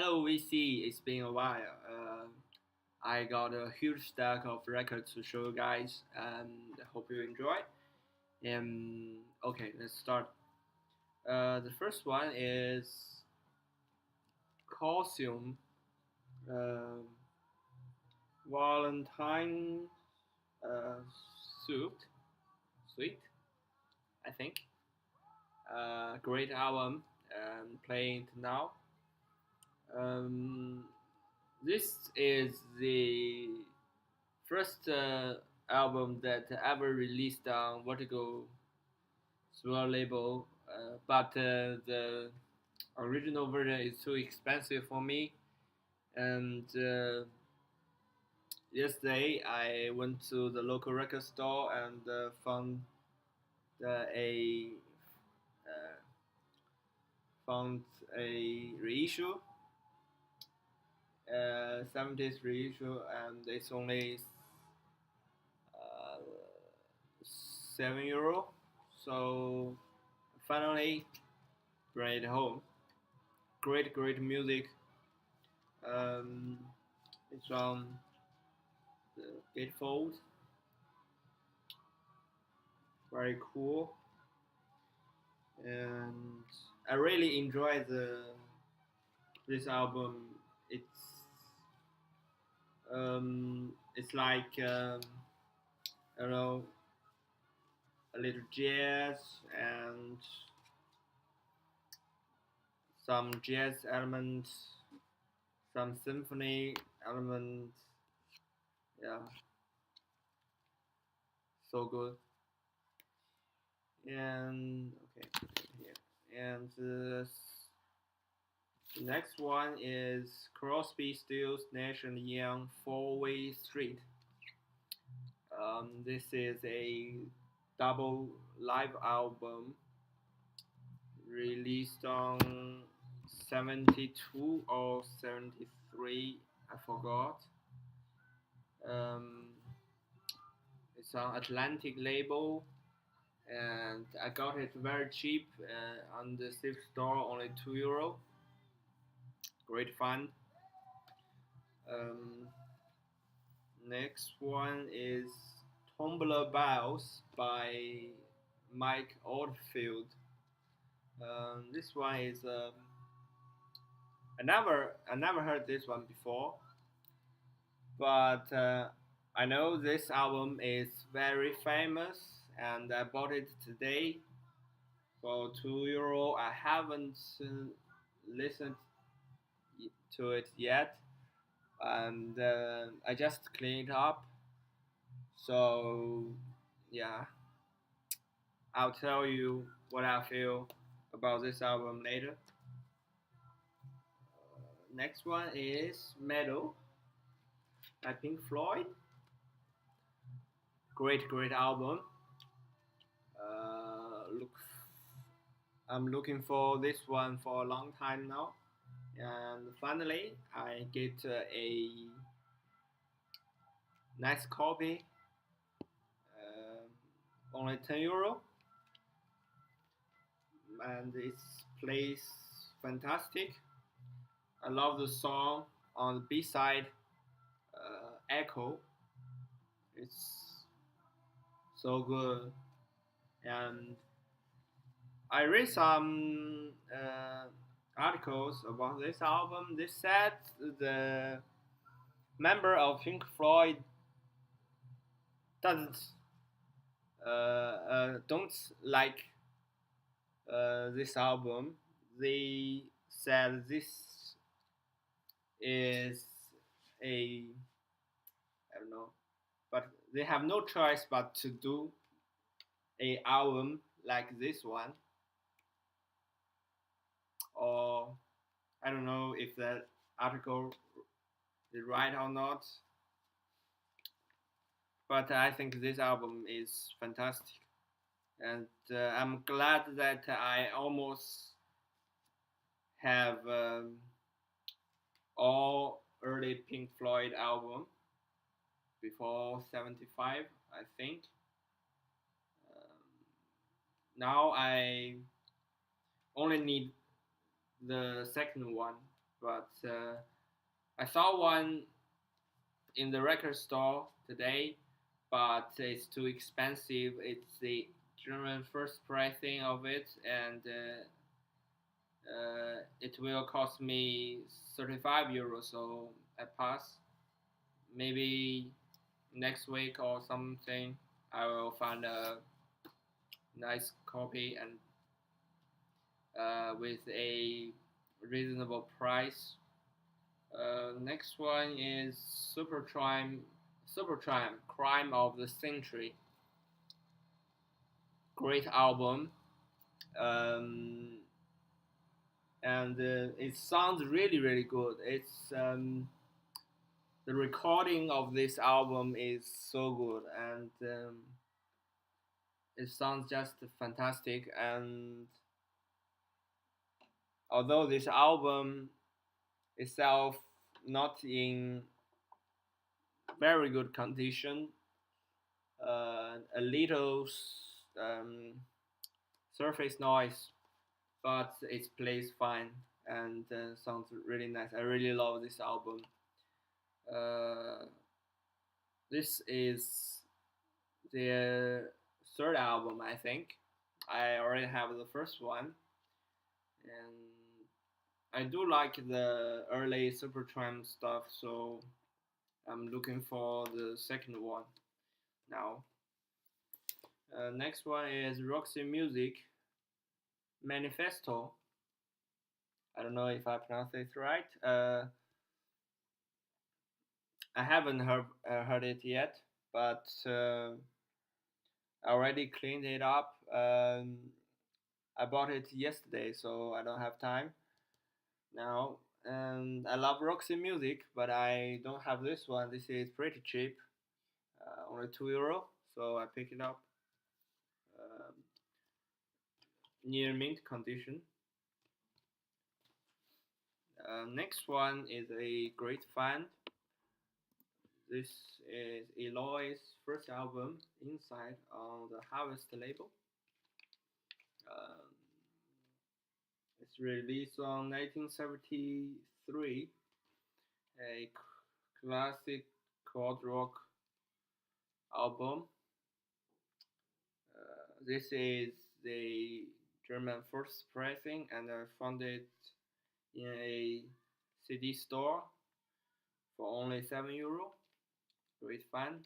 Hello, VC. It's been a while. I got a huge stack of records to show you guys, and hope you enjoy. Okay, let's start. The first one is Calcium uh, Valentine uh, Suit, Sweet, I think. Great album. Playing it now. Um, this is the first album that ever released on Vertigo small label, but the original version is too expensive for me. And yesterday I went to the local record store and found a uh, found a reissue, 70s reissue, and it's only uh, €7. So finally bring it home. Great music. Um, it's from the Gatefold. Very cool, and I really enjoy the this album. It's it's like I don't know, a little jazz and some jazz elements, some symphony elements. Yeah, so good. And okay, put it here. And the next one is Crosby, Stills, Nash and Young, Four-Way Street. This is a double live album released on 72 or 73, I forgot. Um, it's on Atlantic label, and I got it very cheap on the thrift store, only €2. Great fun. Um, Next one is Tumbler Bells by Mike Oldfield. This one is I never heard this one before, but I know this album is very famous, and I bought it today for €2. I haven't listened to it yet, and I just cleaned it up. So yeah, I'll tell you what I feel about this album later. Next one is Meadow by Pink Floyd. Great album. Look, I'm looking for this one for a long time now, and finally I get a nice copy, only €10, and it plays fantastic. I love the song on the B side, Echo. It's so good, and I read some articles about this album. They said the member of Pink Floyd doesn't don't like this album. They said this is a I don't know, but they have no choice but to do a album like this one, or I don't know if that article is right or not, but I think this album is fantastic, and I'm glad that I almost have all early Pink Floyd album before 75, I think. Now I only need the second one, but I saw one in the record store today, but it's too expensive. It's the German first pricing of it, and it will cost me 35 euros. So I pass. Maybe next week or something, I will find a nice copy and with a reasonable price. Next one is Supertramp, Crime of the Century. Great album. Um, and it sounds really, really good. It's the recording of this album is so good, and it sounds just fantastic. And although this album itself not in very good condition, a little um, surface noise, but it plays fine and sounds really nice. I really love this album. Uh, this is their third album, I think. I already have the first one, and I do like the early Supertramp stuff, so I'm looking for the second one now. Next one is Roxy Music Manifesto. I don't know if I pronounced it right. I haven't heard it yet, but I already cleaned it up. I bought it yesterday, so I don't have time now. And I love Roxy Music, but I don't have this one. This is pretty cheap, only €2, so I picked it up. Um, Near mint condition. Next one is a great fan. This is Eloy's first album, Inside, on the Harvest label. Um, it's released on 1973, a classic chord rock album. This is the German first pressing, and I found it in a CD store for only €7. Great fun.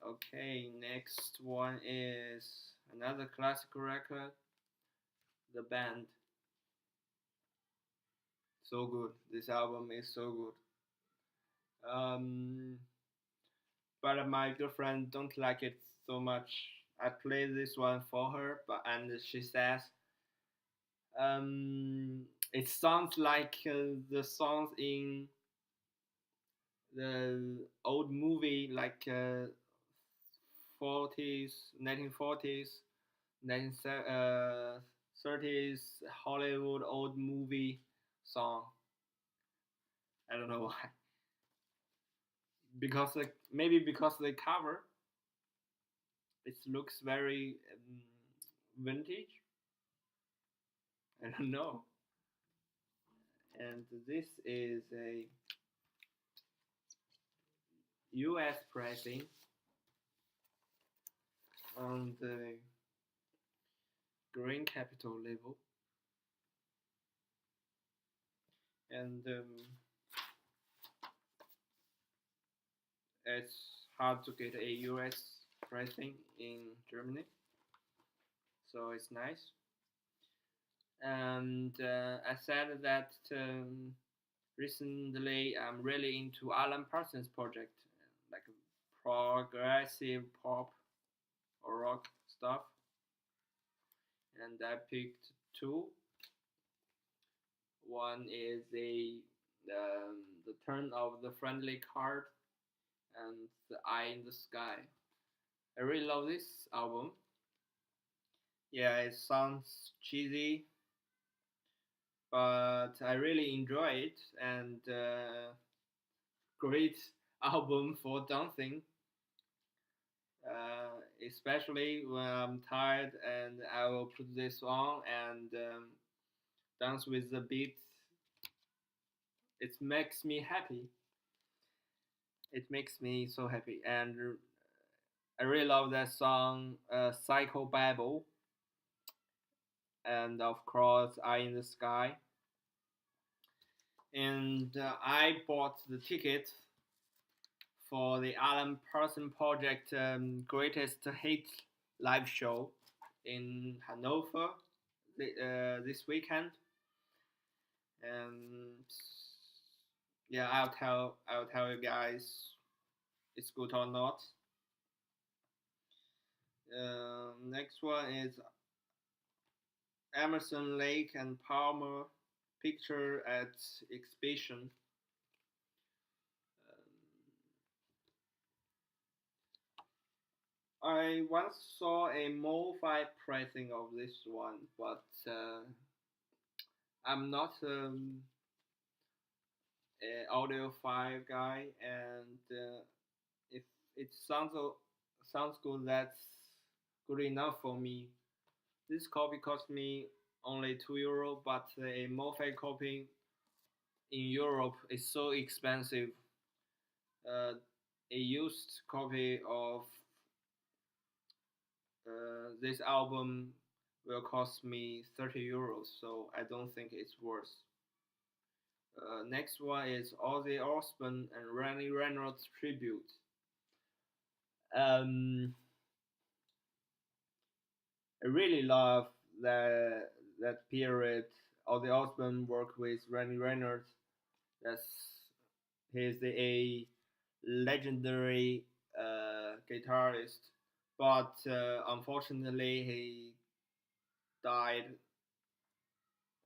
Okay, next one is another classical record, The Band. So good. This album is so good. But my girlfriend don't like it so much. I played this one for her, but and she says it sounds like the songs in the old movie, like 40s, 1940s, 1930s Hollywood old movie song. I don't know why. Because maybe because the cover, it looks very vintage. I don't know. And this is a US pricing on the Green Capital label, and it's hard to get a US pricing in Germany, so it's nice. And I said that recently I'm really into Alan Parsons project, like progressive pop or rock stuff, and I picked two. One is the Turn of the Friendly Card and The Eye in the Sky. I really love this album. Yeah, it sounds cheesy, but I really enjoy it, and great album for dancing. Especially when I'm tired, and I will put this on and dance with the beat it makes me happy. It makes me so happy, and I really love that song, Psycho Babble, and of course, Eye in the Sky. And I bought the ticket for the Alan Parsons Project Greatest Hits live show in Hanover this weekend, and yeah, I'll tell you guys it's good or not. Next one is Emerson, Lake and Palmer picture at exhibition. I once saw a modified pressing of this one, but I'm not an audiophile guy, and if it sounds good, that's good enough for me. This copy cost me only €2, but a modified copy in Europe is so expensive. Uh, a used copy of this album will cost me €30, so I don't think it's worth. Next one is Ozzy Osbourne and Reynolds tribute. Um, I really love that period. Ozzy Osbourne worked with Reynolds. That's he's a legendary guitarist, but unfortunately he died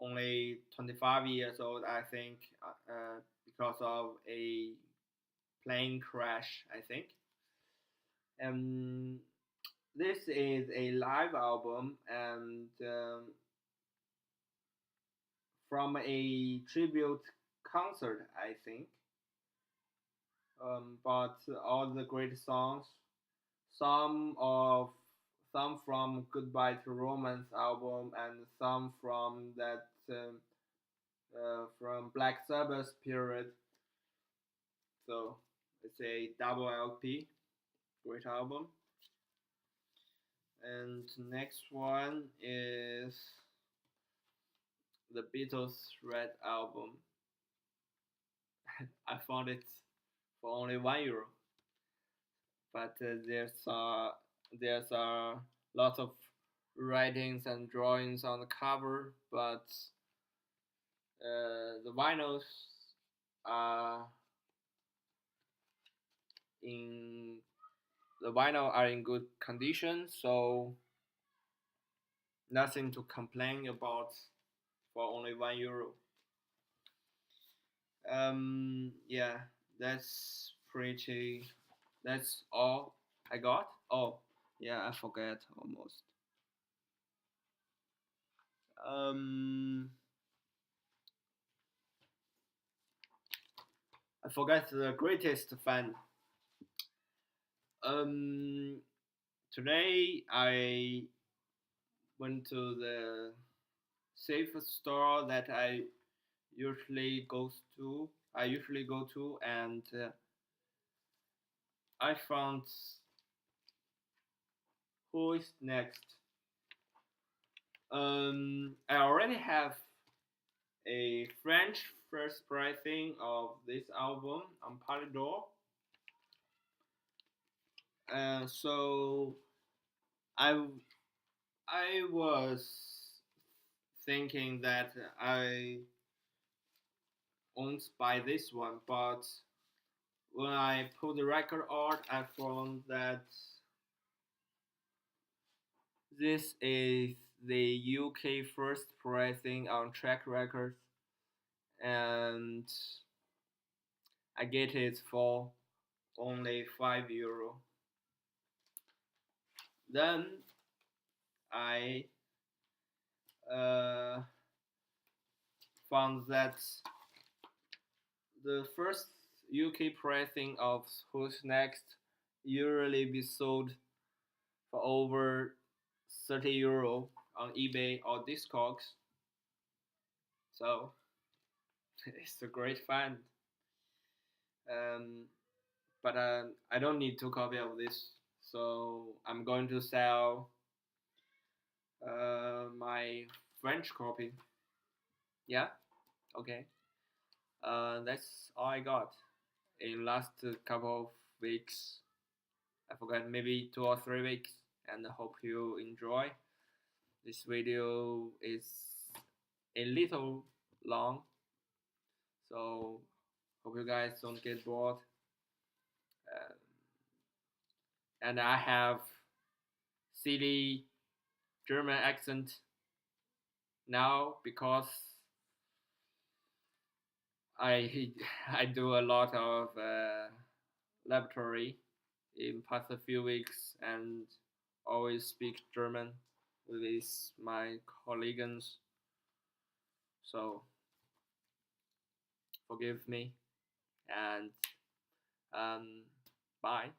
only 25 years old, I think, because of a plane crash, I think. And this is a live album, and from a tribute concert, I think. But all the great songs, some of some from Goodbye to Romance album, and some from that from Black Sabbath period. So it's a double LP, great album. And next one is the Beatles Red album. I found it for only €1, but there's a lot of writings and drawings on the cover, but the vinyls are in the vinyl are in good condition, so nothing to complain about for only €1. Yeah, that's pretty. That's all I got. Oh, yeah, I forget almost. Um, I forgot the greatest fan. Um, Today I went to the safe store that usually goes to. I usually go to, and I found who is next. I already have a French first pricing of this album on Polydor. So I I was thinking that I won't buy this one, but when I put the record on, I found that this is the UK first pricing on track records, and I get it for only €5. Then I uh, found that the first UK pricing of Who's Next usually be sold for over €30 on eBay or Discogs. So It's a great fund. Um, but I don't need two copy of this, so I'm going to sell my French copy. Yeah, okay. That's all I got in last couple of weeks. I forgot, maybe 2 or 3 weeks, and I hope you enjoy. This video is a little long, so hope you guys don't get bored. Uh, and I have silly German accent now because I I do a lot of laboratory in past few weeks and always speak German with my colleagues. So forgive me and um, bye.